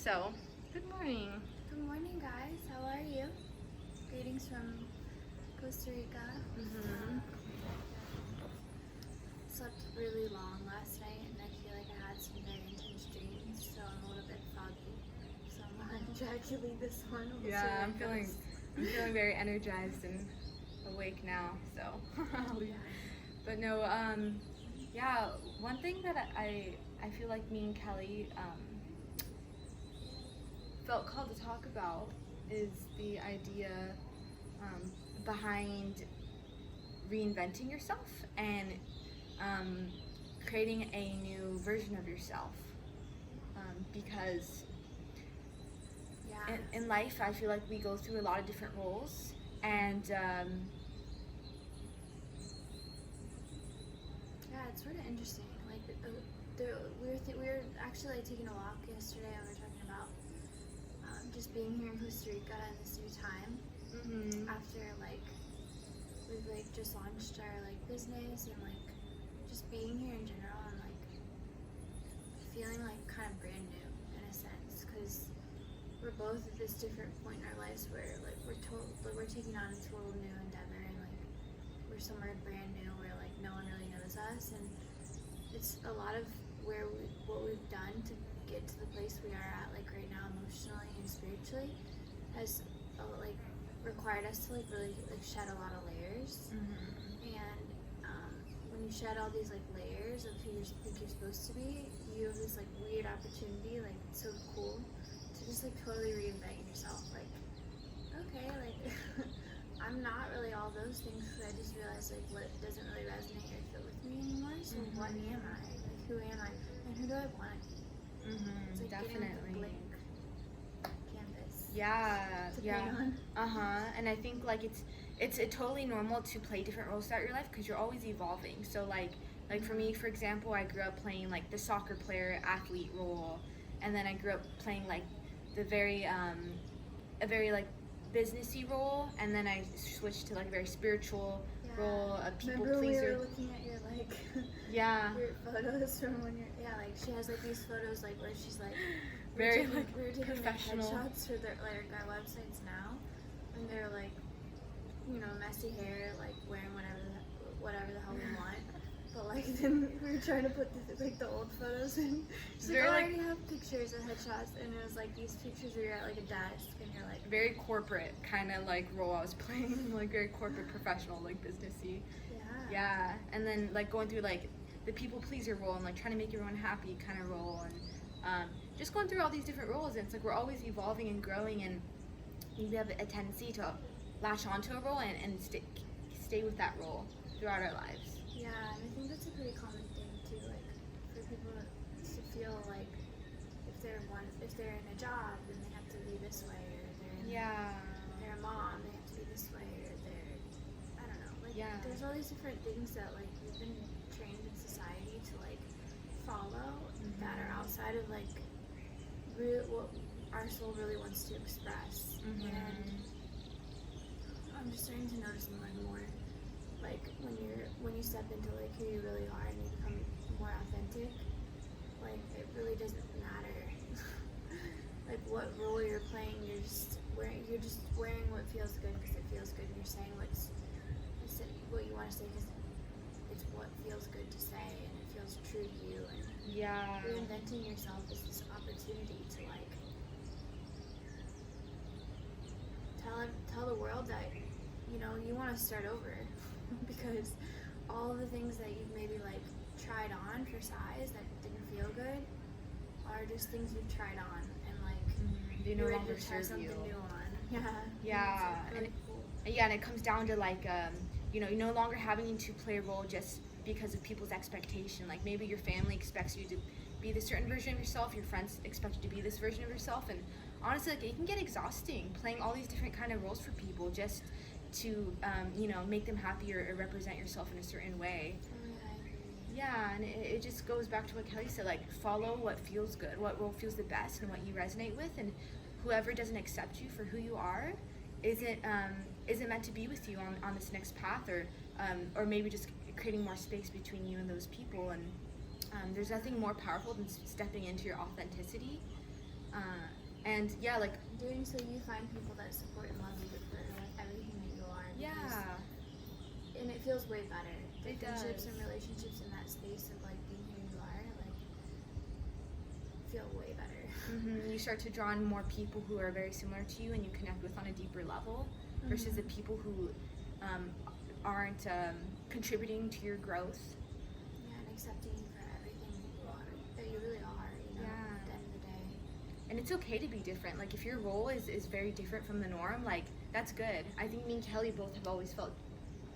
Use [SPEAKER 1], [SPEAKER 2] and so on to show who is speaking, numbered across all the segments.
[SPEAKER 1] So, good morning.
[SPEAKER 2] Good morning, guys. How are you? Greetings from Costa Rica. Slept really long last night, and I feel like I had some very intense dreams, so I'm a little bit foggy. So I'm gonna drag you lead this one. We'll see
[SPEAKER 1] Yeah,
[SPEAKER 2] where
[SPEAKER 1] I'm
[SPEAKER 2] it
[SPEAKER 1] feeling very energized and awake now. So, but no, yeah. One thing that I feel like me and Kelly felt called to talk about is the idea behind reinventing yourself and creating a new version of yourself. Because
[SPEAKER 2] Yeah.
[SPEAKER 1] in life, I feel like we go through a lot of different roles, and
[SPEAKER 2] Yeah, it's sort of interesting. Like, we were actually like taking a walk yesterday, and we were talking about just being here in Costa Rica in this new time. After like we've like just launched our like business and like just being here in general and like feeling like kind of brand new in a sense because we're both at this different point in our lives where like we're taking on a total new endeavor and like we're somewhere brand new where like no one really knows us, and it's a lot of what we've done to get to the place we are at like right now emotionally and spiritually has like required us to like really like shed a lot of layers. And when you shed all these like layers of who you think you're supposed to be, you have this like weird opportunity, like it's so cool to just like totally reinvent yourself. Like, okay, like I'm not really all those things because I just realized like what doesn't really resonate or fit with me anymore. So what am I? Like, who am I? And who do I want to be? It's like getting like a blank canvas.
[SPEAKER 1] Yeah,
[SPEAKER 2] to
[SPEAKER 1] yeah.
[SPEAKER 2] paint on.
[SPEAKER 1] And I think like it's totally normal to play different roles throughout your life because you're always evolving. So like for me, for example, I grew up playing like the soccer player athlete role, and then I grew up playing like the very a very like businessy role, and then I switched to like a very spiritual role, a people
[SPEAKER 2] Remember
[SPEAKER 1] pleaser.
[SPEAKER 2] when we were looking at your like
[SPEAKER 1] Yeah.
[SPEAKER 2] your photos from when you're like she has like these photos like where she's like
[SPEAKER 1] Very
[SPEAKER 2] we were taking
[SPEAKER 1] professional
[SPEAKER 2] like, headshots for their like our websites now, and they're like messy hair, like wearing whatever the hell we want. But like then we were trying to put the old photos in. She's like,
[SPEAKER 1] Very,
[SPEAKER 2] I
[SPEAKER 1] like-
[SPEAKER 2] already have pictures and headshots, and it was like these pictures where you're at like a desk and you're like
[SPEAKER 1] very corporate kind of like role I was playing, like very corporate professional, like businessy. Yeah, and then like going through like the people pleaser role and like trying to make everyone happy kind of role, and just going through all these different roles. And it's like we're always evolving and growing, and we have a tendency to latch onto a role and stay with that role throughout our lives.
[SPEAKER 2] Yeah, and I think that's a pretty common thing too, like for people to feel like if they're in a job, then they have to be this way, or they're a mom, they have to be this way, or they're I don't know, like there's all these different things that like we've been trained in society to like follow that are outside of like what our soul really wants to express. And I'm just starting to notice more and more, like when you step into like who you really are and you become more authentic, like it really doesn't matter like what role you're playing. You're just wearing what feels good because it feels good, and you're saying what you want to say because it's what feels good to say and it feels true to you. And reinventing yourself is this opportunity to like tell the world that you want to start over because all the things that you've maybe like tried on for size that didn't feel good are just things you've tried on, and like
[SPEAKER 1] they no
[SPEAKER 2] you're
[SPEAKER 1] longer
[SPEAKER 2] ready to try
[SPEAKER 1] serve
[SPEAKER 2] something
[SPEAKER 1] you.
[SPEAKER 2] new on.
[SPEAKER 1] Yeah,
[SPEAKER 2] It's really cool.
[SPEAKER 1] And it comes down to like you're no longer having to play a role just because of people's expectation. Like maybe your family expects you to be this certain version of yourself, your friends expect you to be this version of yourself, and honestly, like it can get exhausting playing all these different kind of roles for people just to make them happy or represent yourself in a certain way. Yeah, and it just goes back to what Kelly said, like follow what feels good, what role feels the best and what you resonate with, and whoever doesn't accept you for who you are isn't meant to be with you on this next path, or maybe just creating more space between you and those people. And there's nothing more powerful than stepping into your authenticity And yeah, like
[SPEAKER 2] doing so you find people that support and love you for like everything that you are. And it feels way better. The friendships and relationships in that space of like being who you are, like feel way better.
[SPEAKER 1] You start to draw in more people who are very similar to you and you connect with on a deeper level, versus the people who aren't contributing to your growth.
[SPEAKER 2] Yeah, and accepting you for everything that you are, that you really are, you know, at the end of the day.
[SPEAKER 1] And it's okay to be different. Like if your role is very different from the norm, like that's good. I think me and Kelly both have always felt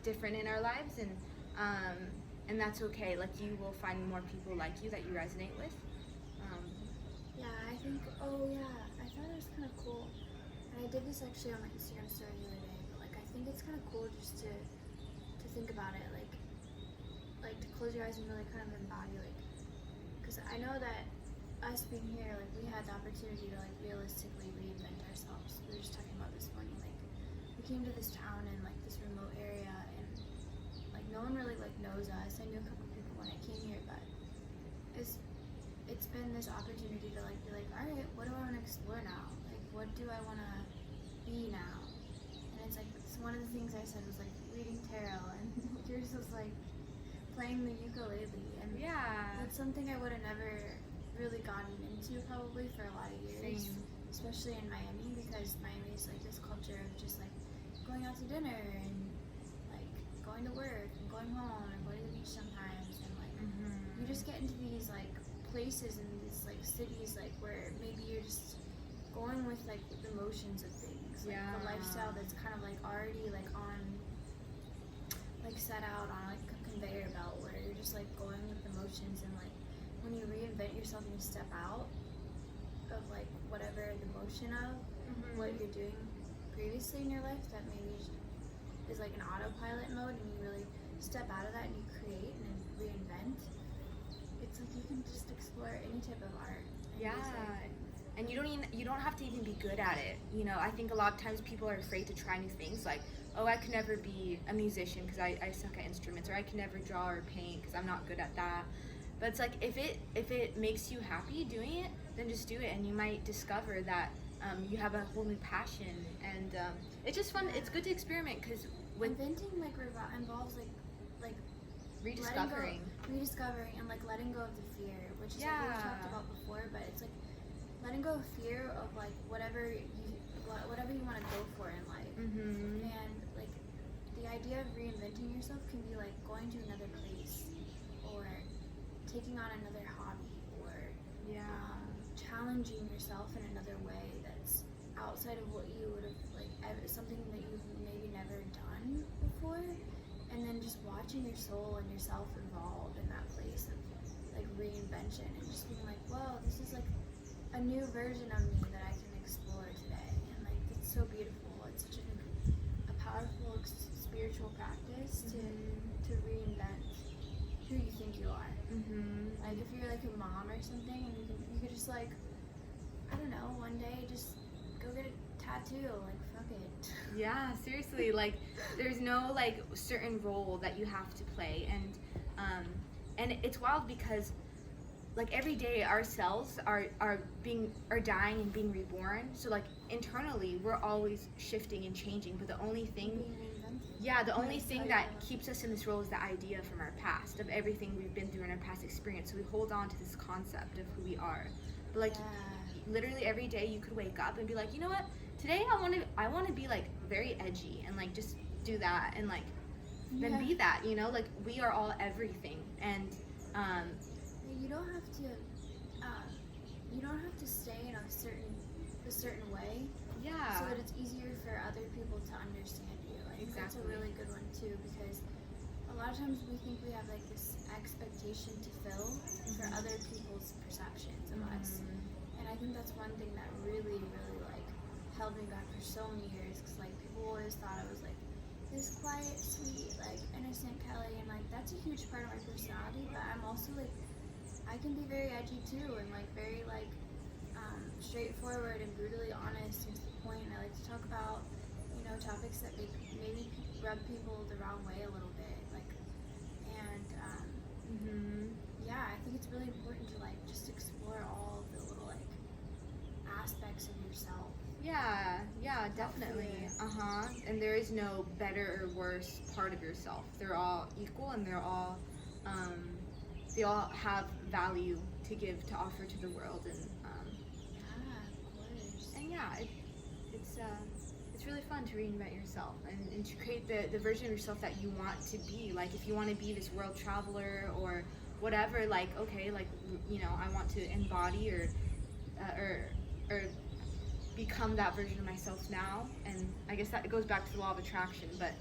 [SPEAKER 1] different in our lives, and that's okay. Like you will find more people like you that you resonate with.
[SPEAKER 2] Yeah, I think, I thought it was kind of cool. And I did this actually on my Instagram story the other day, but like I think it's kind of cool just to think about it, like to close your eyes and really kind of embody, like, because I know that us being here, like we had the opportunity to like realistically reinvent ourselves. We were just talking about this morning, like we came to this town in like this remote area, and like no one really like knows us. I knew a couple people when I came here, but it's been this opportunity to like be like, all right, what do I want to explore now? Like, what do I want to be now? And it's like, one of the things I said was like reading tarot, and yours was like playing the ukulele, and that's something I would have never really gotten into probably for a lot of years.
[SPEAKER 1] Same.
[SPEAKER 2] Especially in Miami, because Miami is like this culture of just like going out to dinner and like going to work and going home and going to the beach sometimes, and like you just get into these like places and these like cities like where maybe you're just going with like the motions of things, like the lifestyle that's kind of like already like on like set out on like a conveyor belt, where you're just like going with the motions, and like when you reinvent yourself and you step out of like whatever the motion of what you're doing previously in your life that maybe is like an autopilot mode, and you really step out of that and you create and reinvent, it's like you can just explore any type of art.
[SPEAKER 1] And you don't have to even be good at it. You know, I think a lot of times people are afraid to try new things, like, oh, I could never be a musician because I suck at instruments, or I can never draw or paint because I'm not good at that. But it's like if it makes you happy doing it, then just do it, and you might discover that you have a whole new passion, and it's just fun. It's good to experiment, because
[SPEAKER 2] inventing like involves like
[SPEAKER 1] rediscovering
[SPEAKER 2] and like letting go of the fear, which is like what we talked about before. But it's like letting go of fear of like whatever you want to go for in life, and like the idea of reinventing yourself can be like going to another place, or taking on another hobby, or challenging yourself in another way that's outside of what you would have like something that you've maybe never done before, and then just watching your soul and yourself evolve in that place of like reinvention, and just being like, whoa, this is like a new version of me that I can explore today, and like it's so beautiful. It's such a powerful spiritual practice to reinvent who you think you are. Like if you're like a mom or something, and you could just like, I don't know, one day just go get a tattoo, like fuck it.
[SPEAKER 1] Yeah, seriously, like there's no like certain role that you have to play, and it's wild because like every day our cells are dying and being reborn. So like internally we're always shifting and changing, but the only thing that keeps us in this role is the idea from our past of everything we've been through in our past experience. So we hold on to this concept of who we are. But like literally every day you could wake up and be like, you know what? Today I want to be like very edgy, and like just do that, and like then be that, you know? Like we are all everything, and
[SPEAKER 2] you don't have to stay in a certain way. So that it's easier for other people to understand you. I think that's a really good one too, because a lot of times we think we have like this expectation to fill for other people's perceptions of us, and I think that's one thing that really like held me back for so many years, because like people always thought I was like this quiet, sweet, like innocent Kelly, and like that's a huge part of my personality. But I'm also like, I can be very edgy too, and like very like straightforward and brutally honest and to the point. And I like to talk about, you know, topics that maybe rub people the wrong way a little bit, like, and I think it's really important to like just explore all of the little like yourself.
[SPEAKER 1] Yeah, definitely. And there is no better or worse part of yourself. They're all equal, and um, they all have value to give, to offer to the world,
[SPEAKER 2] Yeah, of course.
[SPEAKER 1] and yeah, it's really fun to reinvent yourself and to create the version of yourself that you want to be. Like if you want to be this world traveler or whatever, like okay, like I want to embody or become that version of myself now. And I guess that it goes back to the law of attraction, but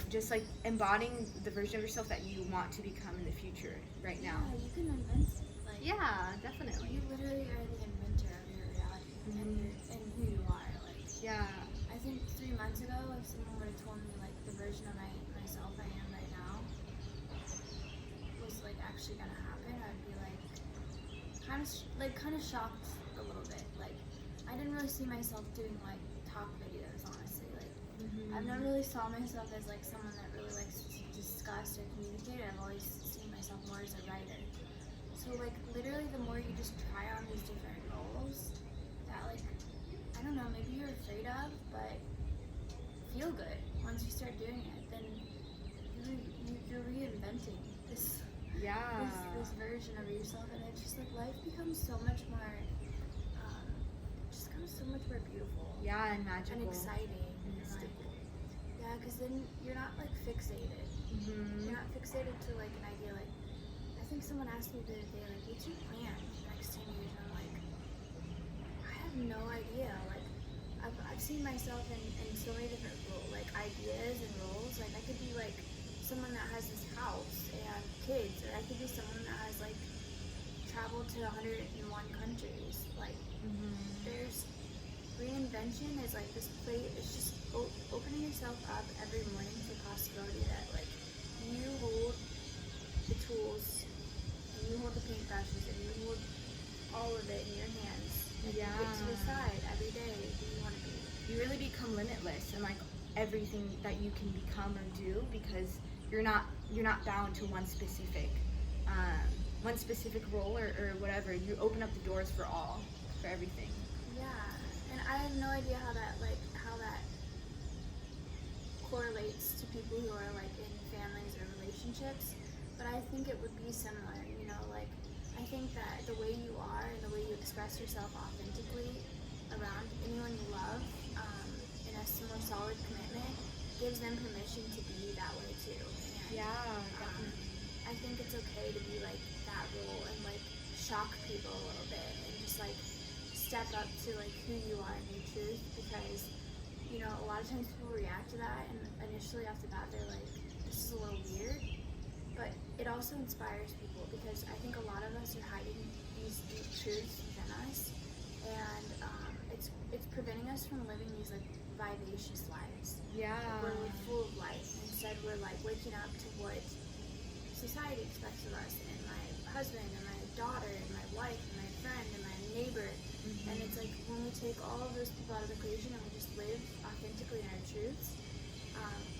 [SPEAKER 1] just like embodying the version of yourself that you want to become in the future right now.
[SPEAKER 2] Yeah, you can invent it. Like,
[SPEAKER 1] Yeah, definitely.
[SPEAKER 2] you literally are the inventor of your reality and who you are. Like,
[SPEAKER 1] Yeah.
[SPEAKER 2] I think 3 months ago, if someone would have told me like the version of myself I am right now was like actually gonna happen, I'd be like kind of shocked a little bit. Like, I didn't really see myself doing like talk videos, honestly. Like, I've never really saw myself as like someone that really likes to discuss or communicate. I've always seen myself more as a writer. So like literally the more you just try on these different roles that like, I don't know, maybe you're afraid of, but feel good once you start doing it, then you're reinventing this version of yourself, and it's just like life becomes so much more just becomes so much more beautiful.
[SPEAKER 1] Yeah, and magical.
[SPEAKER 2] And exciting.
[SPEAKER 1] And
[SPEAKER 2] And like,
[SPEAKER 1] mystical.
[SPEAKER 2] yeah, because then you're not like fixated. You're not fixated to like an idea. Like, I think someone asked me the other day, like, what's your plan for the next 10 years? And I'm like, I have no idea. Like, I've seen myself in so many different like ideas and roles. Like, I could be like someone that has this house and kids, or I could be someone that has like traveled to 101 countries. Like, there's reinvention is like this play. It's just opening yourself up every morning to the possibility that like you hold the tools and you hold the paintbrushes and you hold all of it in your hands. And you get to decide every day who you want to be.
[SPEAKER 1] You really become limitless in like everything that you can become or do, because you're not bound to one specific role or whatever. You open up the doors for everything.
[SPEAKER 2] Yeah, and I have no idea how that correlates to people who are like in families or relationships, but I think it would be similar. Like, I think that the way you are and the way you express yourself authentically around anyone you love, in a more solid commitment, gives them permission to be that way too. And,
[SPEAKER 1] Definitely.
[SPEAKER 2] I think it's okay to be like that role and like shock people a little bit and just like step up to like who you are and your truth, because a lot of times people react to that and initially off the bat they're like, this is a little weird, but it also inspires people, because I think a lot of us are hiding these deep truths within us, and it's preventing us from living these like vivacious lives.
[SPEAKER 1] Yeah.
[SPEAKER 2] Where we're full of life. Instead we're like waking up to what society expects of us, and my husband and my daughter and my wife and my friend and my neighbor. And it's like when we take all of those people out of the equation and we just live authentically in our truths,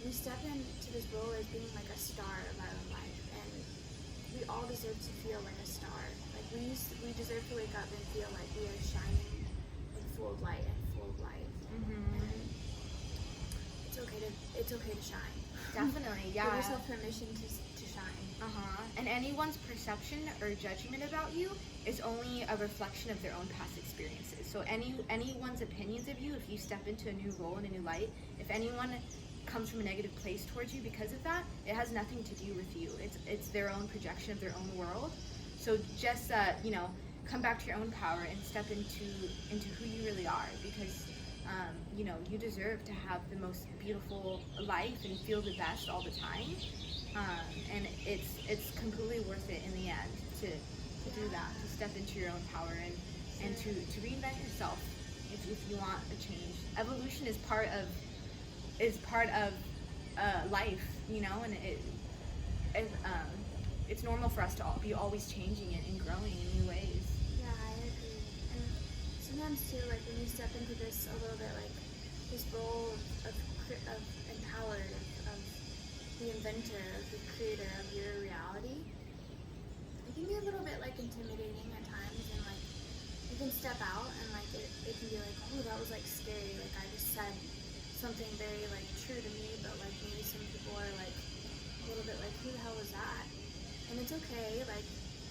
[SPEAKER 2] we step into this role as being like a star of our own life, and we all deserve to feel like a star. Like we deserve to wake up and feel like we are shining and full of light and full of life. And it's okay to shine.
[SPEAKER 1] Definitely, yeah.
[SPEAKER 2] Give yourself permission to shine.
[SPEAKER 1] And anyone's perception or judgment about you is only a reflection of their own past experiences. So anyone's opinions of you, if you step into a new role in a new light, if anyone comes from a negative place towards you because of that, it has nothing to do with you. It's their own projection of their own world. So just come back to your own power and step into who you really are, because you deserve to have the most beautiful life and feel the best all the time. And it's completely worth it in the end to do that, to step into your own power and to reinvent yourself if you want a change. Evolution is part of life, and it's normal for us to be always changing it and growing in new ways.
[SPEAKER 2] Yeah, I agree. And sometimes too, like when you step into this a little bit, like this role of empowered, of the inventor, of the creator of your reality, it can be a little bit like intimidating at times, and like you can step out and like it can be like, oh, that was like scary, like I just said something very like true to me, but like maybe some people are like a little bit like, who the hell was that? And it's okay, like,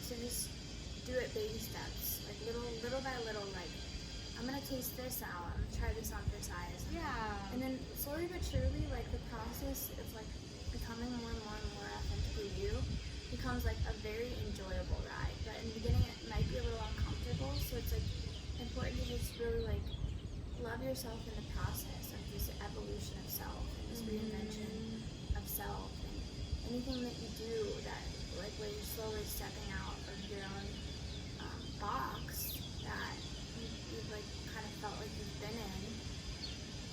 [SPEAKER 2] to just do it baby steps, like little by little, like, I'm gonna taste this out, I'm gonna try this on this eyes.
[SPEAKER 1] Yeah.
[SPEAKER 2] And then slowly but surely, like, the process of like becoming more and more authentically you becomes like a very enjoyable ride. But in the beginning it might be a little uncomfortable, so it's like important to just really like love yourself in the process of this evolution of self and this reinvention of self, and anything that you do that like where you're slowly stepping out of your own box that you've like kind of felt like you've been in.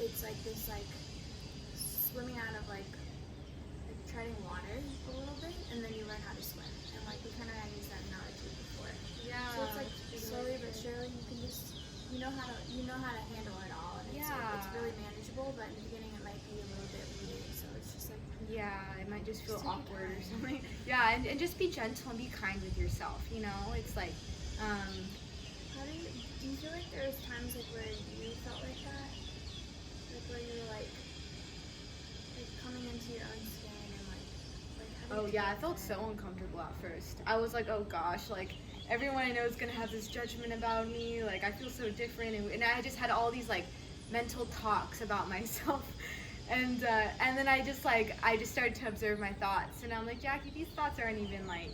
[SPEAKER 2] It's like this like swimming out of like treading water a little bit, and then you learn how to swim. And like we kind of used that analogy before.
[SPEAKER 1] Yeah.
[SPEAKER 2] So it's like slowly but surely you can just you know how to handle it all, and it's like, it's really manageable. But in the beginning it might be a little bit weird, so it's just like
[SPEAKER 1] it might just feel
[SPEAKER 2] take your
[SPEAKER 1] awkward or
[SPEAKER 2] time.
[SPEAKER 1] something. Yeah, and just be gentle and be kind with yourself. You know, it's like.
[SPEAKER 2] How do you feel like there was times like where you felt like that, like where you were like coming into your own skin and like how
[SPEAKER 1] Oh
[SPEAKER 2] do you
[SPEAKER 1] yeah, I
[SPEAKER 2] feel
[SPEAKER 1] felt
[SPEAKER 2] that?
[SPEAKER 1] so uncomfortable at first. I was like, oh gosh, like everyone I know is gonna have this judgment about me. Like I feel so different, and I just had all these like mental talks about myself, and then I just started to observe my thoughts, and I'm like, Jackie, these thoughts aren't even like.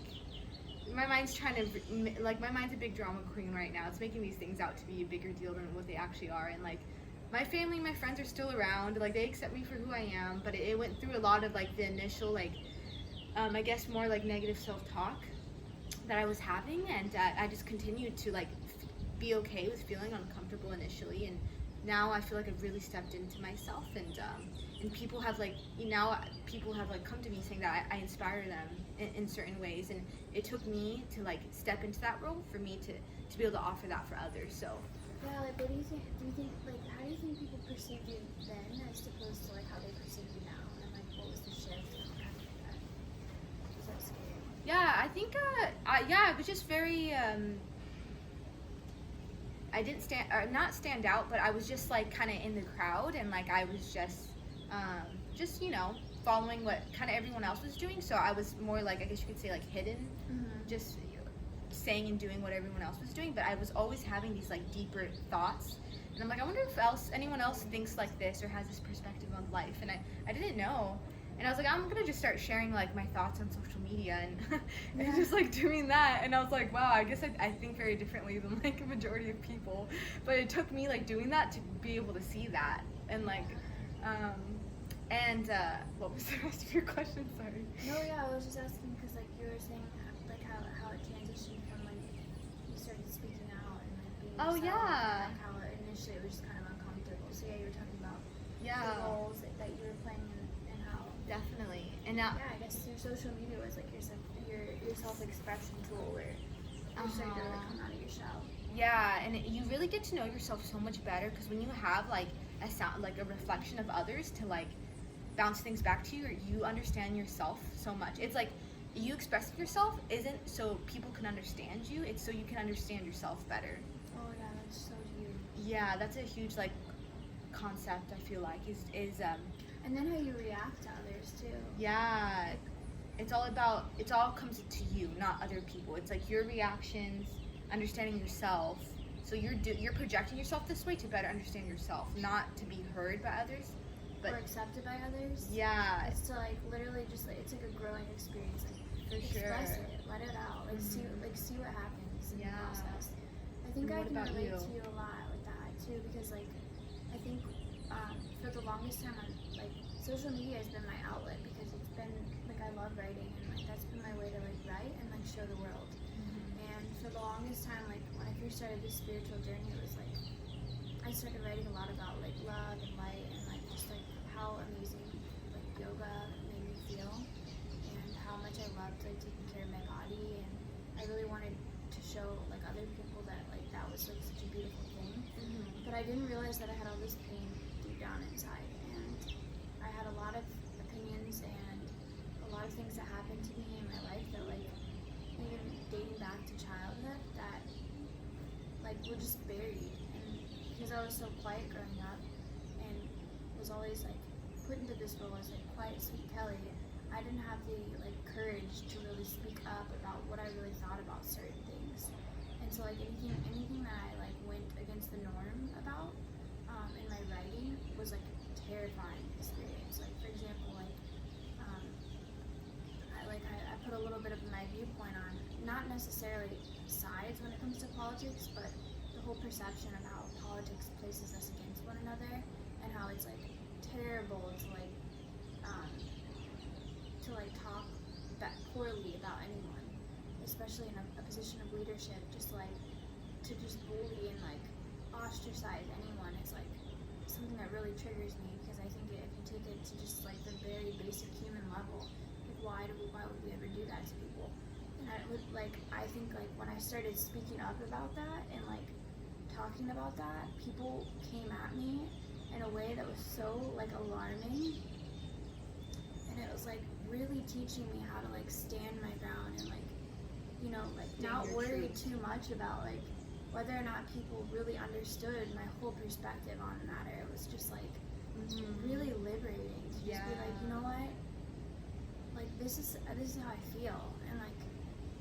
[SPEAKER 1] My mind's trying to my mind's a big drama queen right now. It's making these things out to be a bigger deal than what they actually are, and like. My family, my friends are still around. Like they accept me for who I am, but it went through a lot of like the initial like, I guess more like negative self-talk that I was having, and I just continued to like be okay with feeling uncomfortable initially, and now I feel like I've really stepped into myself, and people have like come to me saying that I inspire them in certain ways, and it took me to like step into that role for me to be able to offer that for others. So.
[SPEAKER 2] Yeah, like what do you think, like, how do you think people perceived you then as opposed to like how they perceive you now, and like what was the shift and kind of like that? Was that scary?
[SPEAKER 1] Yeah, I think, it was just very, I didn't not stand out, but I was just like kind of in the crowd, and like I was just, you know, following what kind of everyone else was doing, so I was more like, I guess you could say like hidden, just saying and doing what everyone else was doing, but I was always having these like deeper thoughts, and I'm like, I wonder if anyone else thinks like this or has this perspective on life, and I didn't know, and I was like, I'm gonna just start sharing like my thoughts on social media and just like doing that, and I was like, wow, I guess I think very differently than like a majority of people, but it took me like doing that to be able to see that, and like what was the rest of your question? Sorry.
[SPEAKER 2] No, yeah, I was just asking because like you were saying like how it transitioned from like you started speaking out and like being
[SPEAKER 1] Oh,
[SPEAKER 2] yourself,
[SPEAKER 1] yeah.
[SPEAKER 2] and like how initially it was just kind of uncomfortable. So yeah, you were talking about the
[SPEAKER 1] Yeah,
[SPEAKER 2] roles that you were playing and how
[SPEAKER 1] definitely. And now,
[SPEAKER 2] I guess your social media was like your self-expression tool where you started to really come out of your shell.
[SPEAKER 1] yeah, and you really get to know yourself so much better, because when you have like a sound, like a reflection of others to like bounce things back to you, or you understand yourself so much. It's like you expressing yourself isn't so people can understand you, it's so you can understand yourself better.
[SPEAKER 2] Oh yeah, that's so huge.
[SPEAKER 1] Yeah, that's a huge like concept, I feel like is
[SPEAKER 2] And then how you react to others too.
[SPEAKER 1] yeah, it all comes to you, not other people. It's like your reactions, understanding yourself, so you're projecting yourself this way to better understand yourself, not to be heard by others, but
[SPEAKER 2] or accepted by others.
[SPEAKER 1] yeah,
[SPEAKER 2] It's to like literally just like it's like a growing experience. Like
[SPEAKER 1] for
[SPEAKER 2] express
[SPEAKER 1] sure.
[SPEAKER 2] it, let it out. Like see what happens in
[SPEAKER 1] Yeah.
[SPEAKER 2] the process. I think
[SPEAKER 1] And
[SPEAKER 2] I
[SPEAKER 1] what
[SPEAKER 2] can
[SPEAKER 1] about
[SPEAKER 2] relate
[SPEAKER 1] you?
[SPEAKER 2] to you a lot with that too, because like I think for the longest time like social media has been my outlet, because it's been like I love writing, and like that's been my way to like write and like show the world. And for the longest time, like when I first started this spiritual journey, it was like I started writing a lot about like love and light, and like just like how amazing like yoga made me feel, and how much I loved like taking care of my body, and I really wanted to show like other people that like that was like such a beautiful thing. But I didn't realize that I had all this pain deep down inside, and I had a lot of opinions and a lot of things that happened to me in my life that like even dating back to childhood that like were just buried, and because I was so quiet growing up and was always like put into this role as like quiet, sweet Kelly, I didn't have the like courage to really speak up about what I really thought about certain things. And so like anything that I like went against the norm about in my writing was like a terrifying experience. Like for example, I put a little bit of my viewpoint on, not necessarily sides when it comes to politics, but the whole perception of how politics places us against one another, and how it's like terrible to talk that poorly about anyone, especially in a position of leadership. Just like to just bully and like ostracize anyone is like something that really triggers me, because I think if you take it to just like the very basic human level, why would we ever do that to people? And I think like when I started speaking up about that and like talking about that, people came at me in a way that was so like alarming, and it was like really teaching me how to like stand my ground and like, you know, like not worry too much about like whether or not people really understood my whole perspective on the matter. It was just like really liberating to just be like, you know what? Like this is how I feel,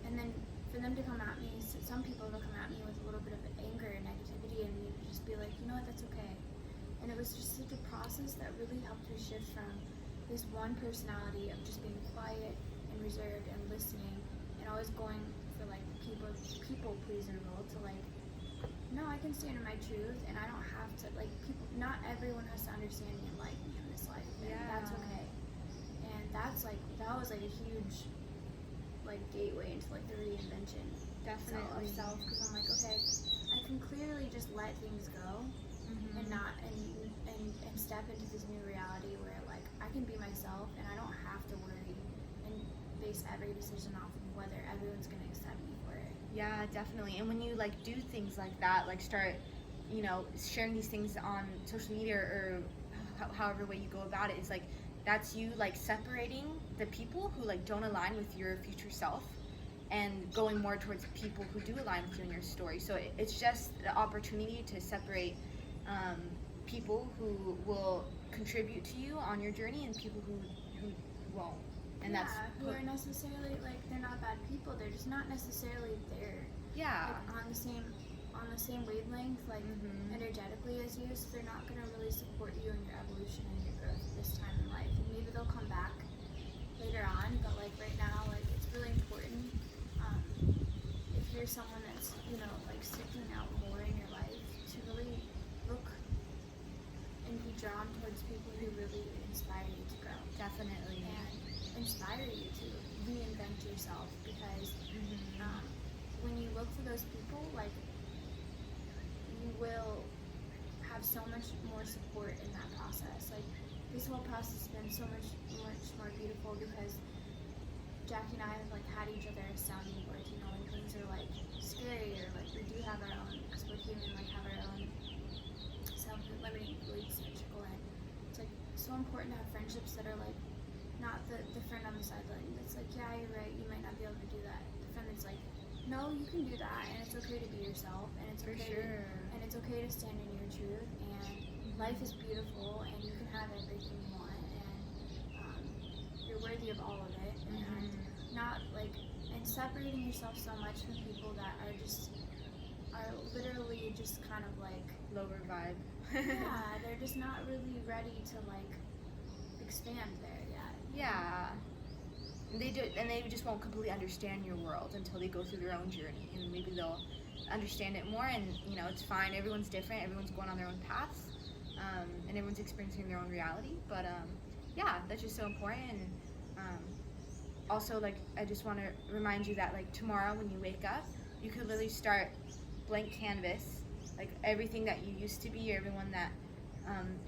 [SPEAKER 2] and then for them to come at me, some people will come at me with a little bit of anger and negativity, and you just be like, you know what, that's okay. And it was just such a process that really helped me shift from this one personality of just being quiet and reserved and listening and always going for like people pleaser role to like, no, I can stand in my truth, and I don't have to like people. Not everyone has to understand me and like me in this life, and that's okay. That was like a huge like gateway into like the reinvention of self, because I'm like, okay, I can clearly just let things go and not and step into this new reality where like I can be myself and I don't have to worry and base every decision off of whether everyone's gonna accept me for it.
[SPEAKER 1] Yeah, definitely. And when you like do things like that, like start, you know, sharing these things on social media or however way you go about it, it's like that's you like separating the people who like don't align with your future self and going more towards people who do align with you in your story. So it's just the opportunity to separate people who will contribute to you on your journey and people who won't. And that's
[SPEAKER 2] who are necessarily like, they're not bad people, they're just not necessarily there like, on the same wavelength, like energetically as you, so they're not going to really support you in your evolution and your growth at this time in life. And maybe they'll come back later on, but like right now, like it's really important if you're someone that's, you know, like seeking out more in your life, to really look and be drawn towards people who really inspire you to grow.
[SPEAKER 1] Definitely.
[SPEAKER 2] And inspire you to reinvent yourself, because when you look for those people, like you will have so much more support in that process. Like this whole process has been so much more beautiful, because Jackie and I have like had each other as sounding boards, you know, when things are like scary or like we do have our own, because we're human, like have our own self-limiting beliefs that trickle in. It's like so important to have friendships that are like not the friend on the sideline that's like, yeah, you're right, you might not be able to do that. The friend that's like, no, you can do that, and it's okay to be yourself, and it's and it's okay to stand in your truth, and life is beautiful, and you can have everything you want, and you're worthy of all of it, and not like, and separating yourself so much from people that are literally just kind of like
[SPEAKER 1] lower vibe.
[SPEAKER 2] yeah, they're just not really ready to like expand there yet.
[SPEAKER 1] Yeah. They just won't completely understand your world until they go through their own journey, and maybe they'll understand it more. And you know, it's fine. Everyone's different. Everyone's going on their own paths, and everyone's experiencing their own reality. But yeah, that's just so important. And also, like, I just want to remind you that like tomorrow when you wake up, you could literally start blank canvas, like everything that you used to be, or everyone that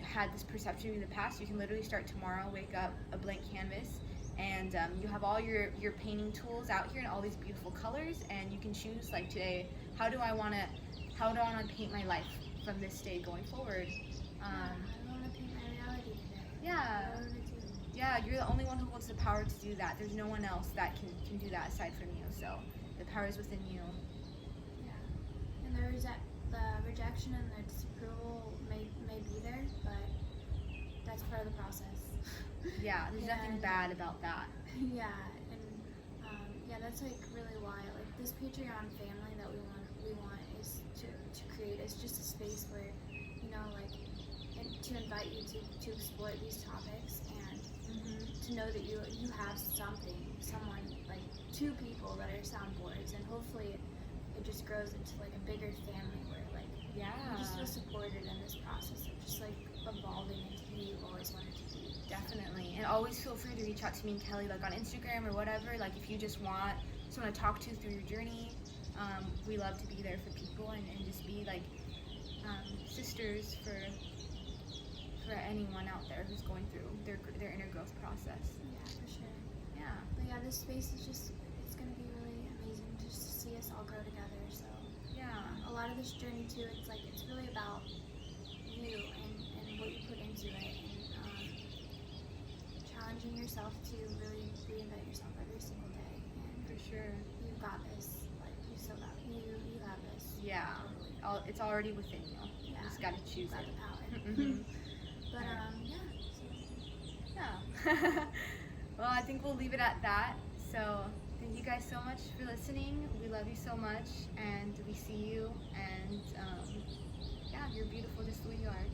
[SPEAKER 1] had this perception of you in the past. You can literally start tomorrow, wake up, a blank canvas. And you have all your painting tools out here in all these beautiful colors, and you can choose like today, how do I want to paint my life from this day going forward.
[SPEAKER 2] I want to paint my reality today.
[SPEAKER 1] Yeah, you're the only one who holds the power to do that. There's no one else that can do that aside from you. So the power is within you.
[SPEAKER 2] Yeah, and the rejection rejection and the disapproval may be there, but that's part of the process.
[SPEAKER 1] Yeah, there's nothing
[SPEAKER 2] And-
[SPEAKER 1] bad about that.
[SPEAKER 2] Yeah, and yeah, that's like really why like this Patreon family that we want is to create is just a space where, you know, like, and to invite you to explore these topics and to know that you have someone, like 2 people that are soundboards, and hopefully it just grows into like a bigger family where like you just feel supported in this process of just like evolving into who you've always wanted to be.
[SPEAKER 1] Definitely. And always feel free to reach out to me and Kelly, like on Instagram or whatever. Like if you just want someone to talk to through your journey, we love to be there for people and just be like sisters for anyone out there who's going through their inner growth process.
[SPEAKER 2] Yeah, for sure.
[SPEAKER 1] Yeah.
[SPEAKER 2] But yeah, this space is just, it's going to be really amazing just to see us all grow together. So
[SPEAKER 1] Yeah.
[SPEAKER 2] a lot of this journey too, it's like, it's really about you and what you put into it, and challenging yourself to really reinvent yourself every single day. And
[SPEAKER 1] For sure.
[SPEAKER 2] you've got this. Like, you have this.
[SPEAKER 1] Yeah.
[SPEAKER 2] Totally.
[SPEAKER 1] It's already within you. You
[SPEAKER 2] Yeah.
[SPEAKER 1] just gotta choose
[SPEAKER 2] You've got
[SPEAKER 1] it.
[SPEAKER 2] the power.
[SPEAKER 1] Mhm.
[SPEAKER 2] But
[SPEAKER 1] Alright.
[SPEAKER 2] yeah. So,
[SPEAKER 1] Yeah. Well, I think we'll leave it at that. So thank you guys so much for listening. We love you so much, and we see you. And yeah, you're beautiful just the way you are.